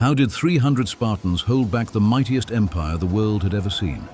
How did 300 Spartans hold back the mightiest empire the world had ever seen?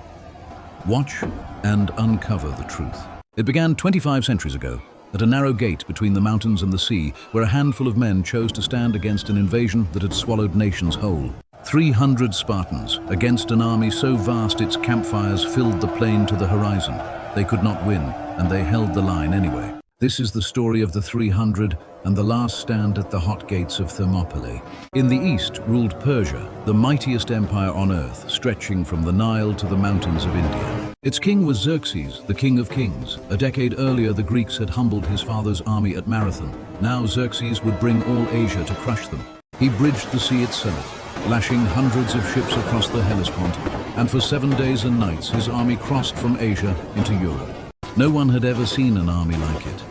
Watch and uncover the truth. It began 25 centuries ago, at a narrow gate between the mountains and the sea, where a handful of men chose to stand against an invasion that had swallowed nations whole. 300 Spartans, against an army so vast its campfires filled the plain to the horizon. They could not win, and they held the line anyway. This is the story of the 300 and the last stand at the hot gates of Thermopylae. In the east ruled Persia, the mightiest empire on earth, stretching from the Nile to the mountains of India. Its king was Xerxes, the king of kings. A decade earlier, the Greeks had humbled his father's army at Marathon. Now Xerxes would bring all Asia to crush them. He bridged the sea itself, lashing hundreds of ships across the Hellespont, and for 7 days and nights his army crossed from Asia into Europe. No one had ever seen an army like it.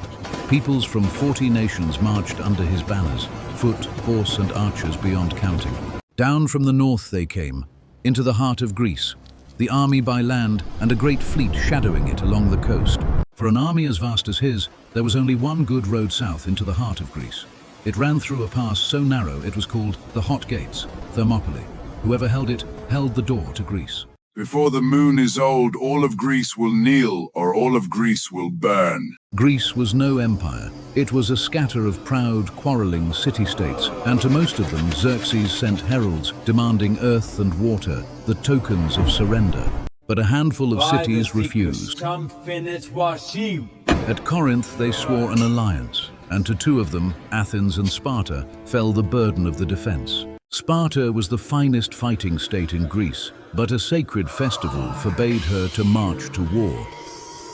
Peoples from 40 nations marched under his banners, foot, horse and archers beyond counting. Down from the north they came, into the heart of Greece, the army by land and a great fleet shadowing it along the coast. For an army as vast as his, there was only one good road south into the heart of Greece. It ran through a pass so narrow it was called the Hot Gates, Thermopylae. Whoever held it held the door to Greece. Before the moon is old, all of Greece will kneel, or all of Greece will burn. Greece was no empire. It was a scatter of proud, quarreling city-states, and to most of them Xerxes sent heralds demanding earth and water, the tokens of surrender. But a handful of cities refused. At Corinth they swore an alliance, and to 2 of them, Athens and Sparta, fell the burden of the defense. Sparta was the finest fighting state in Greece, but a sacred festival forbade her to march to war.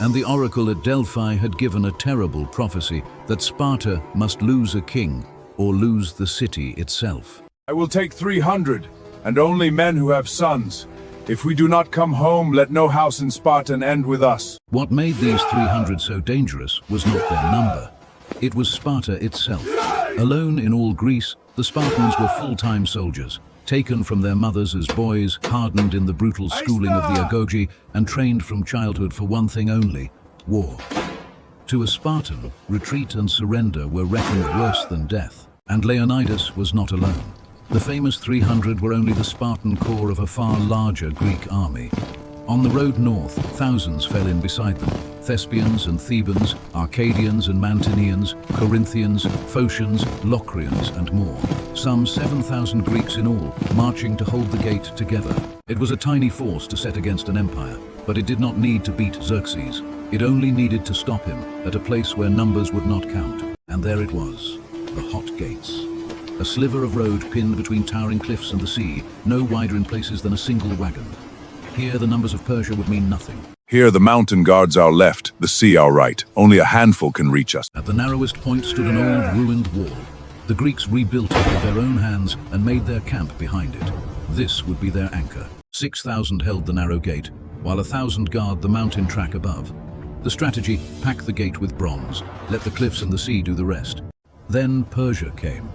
And the oracle at Delphi had given a terrible prophecy that Sparta must lose a king or lose the city itself. I will take 300, and only men who have sons. If we do not come home, let no house in Sparta end with us. What made these 300 so dangerous was not their number. It was Sparta itself. Alone in all Greece, the Spartans were full-time soldiers, taken from their mothers as boys, hardened in the brutal schooling of the agoge, and trained from childhood for one thing only: war. To a Spartan, retreat and surrender were reckoned worse than death, and Leonidas was not alone. The famous 300 were only the Spartan core of a far larger Greek army. On the road north, thousands fell in beside them: Thespians and Thebans, Arcadians and Mantineans, Corinthians, Phocians, Locrians, and more. Some 7,000 Greeks in all, marching to hold the gate together. It was a tiny force to set against an empire, but it did not need to beat Xerxes. It only needed to stop him at a place where numbers would not count. And there it was, the Hot Gates. A sliver of road pinned between towering cliffs and the sea, no wider in places than a single wagon. Here the numbers of Persia would mean nothing. Here the mountain guards our left, the sea our right. Only a handful can reach us. At the narrowest point stood an old ruined wall. The Greeks rebuilt it with their own hands and made their camp behind it. This would be their anchor. 6,000 held the narrow gate, while 1,000 guard the mountain track above. The strategy: pack the gate with bronze, let the cliffs and the sea do the rest. Then Persia came.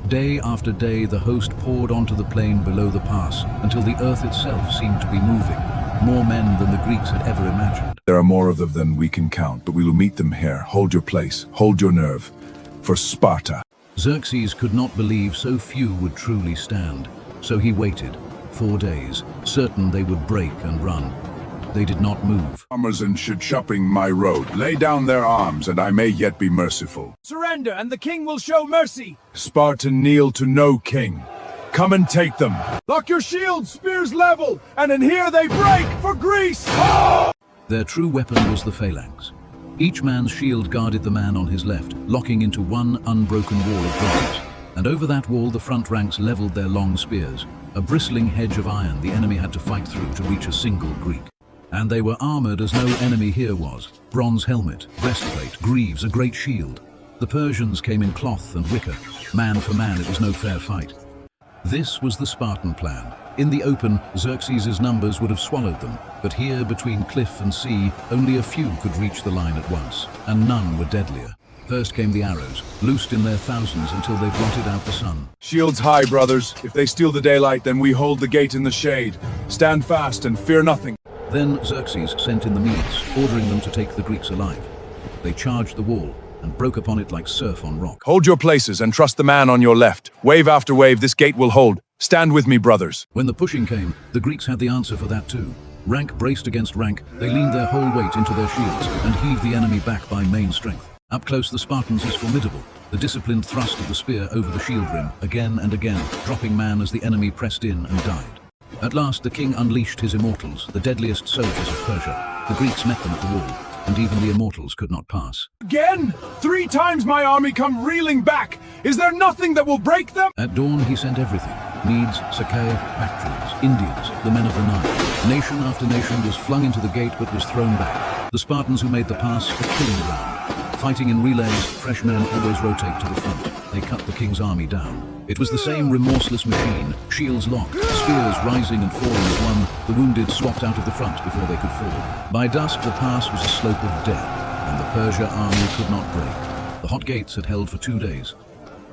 Day after day the host poured onto the plain below the pass until the earth itself seemed to be moving. More men than the Greeks had ever imagined. There are more of them than we can count, but we will meet them here. Hold your place, hold your nerve. For Sparta. Xerxes could not believe so few would truly stand, so he waited 4 days, certain they would break and run. They did not move. Farmers and shopping my road, lay down their arms, and I may yet be merciful. Surrender, and the king will show mercy. Spartan kneel to no king. Come and take them. Lock your shields, spears level, and in here they break for Greece! Their true weapon was the phalanx. Each man's shield guarded the man on his left, locking into one unbroken wall of bronze. And over that wall the front ranks leveled their long spears, a bristling hedge of iron the enemy had to fight through to reach a single Greek. And they were armored as no enemy here was: bronze helmet, breastplate, greaves, a great shield. The Persians came in cloth and wicker. Man for man, it was no fair fight. This was the Spartan plan. In the open, Xerxes' numbers would have swallowed them, but here between cliff and sea, only a few could reach the line at once, and none were deadlier. First came the arrows, loosed in their thousands until they blotted out the sun. Shields high, brothers. If they steal the daylight, then we hold the gate in the shade. Stand fast and fear nothing. Then Xerxes sent in the Medes, ordering them to take the Greeks alive. They charged the wall and broke upon it like surf on rock. Hold your places and trust the man on your left. Wave after wave, this gate will hold. Stand with me, brothers. When the pushing came, the Greeks had the answer for that too. Rank braced against rank, they leaned their whole weight into their shields and heaved the enemy back by main strength. Up close, the Spartans is formidable. The disciplined thrust of the spear over the shield rim, again and again, dropping man as the enemy pressed in and died. At last, the king unleashed his Immortals, the deadliest soldiers of Persia. The Greeks met them at the wall, and even the Immortals could not pass. Again? 3 times my army come reeling back. Is there nothing that will break them? At dawn, he sent everything. Medes, Sacae, Bactrians, Indians, the men of the Nile. Nation after nation was flung into the gate but was thrown back. The Spartans who made the pass were killing ground. Fighting in relays, fresh men always rotate to the front. They cut the king's army down. It was the same remorseless machine, shields locked, spears rising and falling as one, the wounded swapped out of the front before they could fall. By dusk, the pass was a slope of death, and the Persia army could not break. The hot gates had held for 2 days.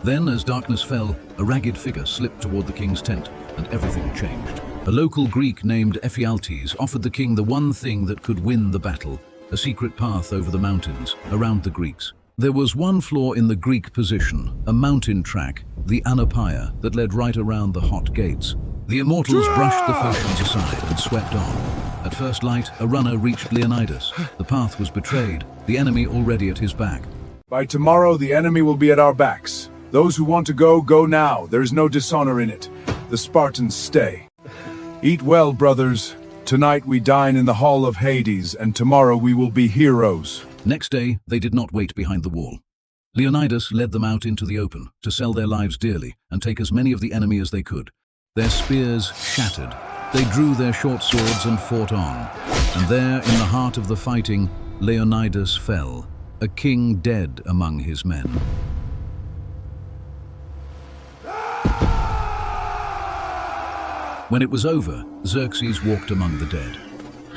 Then, as darkness fell, a ragged figure slipped toward the king's tent, and everything changed. A local Greek named Ephialtes offered the king the one thing that could win the battle, a secret path over the mountains, around the Greeks. There was one flaw in the Greek position, a mountain track, the Thermopylae, that led right around the hot gates. The Immortals brushed the Phocians aside and swept on. At first light, a runner reached Leonidas. The path was betrayed, the enemy already at his back. By tomorrow, the enemy will be at our backs. Those who want to go, go now. There is no dishonor in it. The Spartans stay. Eat well, brothers. Tonight we dine in the hall of Hades, and tomorrow we will be heroes. Next day, they did not wait behind the wall. Leonidas led them out into the open to sell their lives dearly and take as many of the enemy as they could. Their spears shattered. They drew their short swords and fought on. And there, in the heart of the fighting, Leonidas fell, a king dead among his men. When it was over, Xerxes walked among the dead.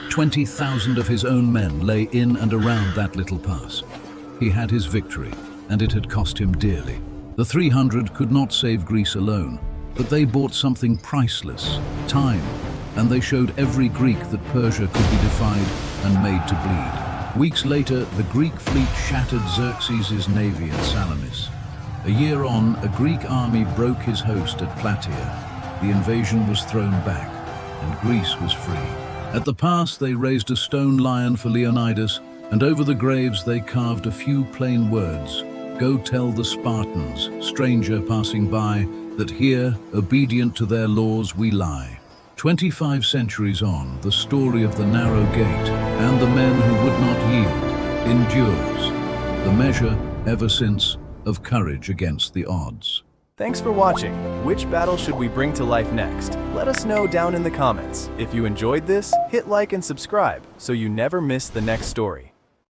20,000 of his own men lay in and around that little pass. He had his victory, and it had cost him dearly. The 300 could not save Greece alone, but they bought something priceless, time, and they showed every Greek that Persia could be defied and made to bleed. Weeks later, the Greek fleet shattered Xerxes' navy at Salamis. A year on, a Greek army broke his host at Plataea. The invasion was thrown back, and Greece was free. At the pass, they raised a stone lion for Leonidas, and over the graves they carved a few plain words. Go tell the Spartans, stranger passing by, that here, obedient to their laws, we lie. 25 centuries on, the story of the narrow gate and the men who would not yield endures. The measure, ever since, of courage against the odds. Thanks for watching. Which battle should we bring to life next? Let us know down in the comments. If you enjoyed this, hit like and subscribe so you never miss the next story.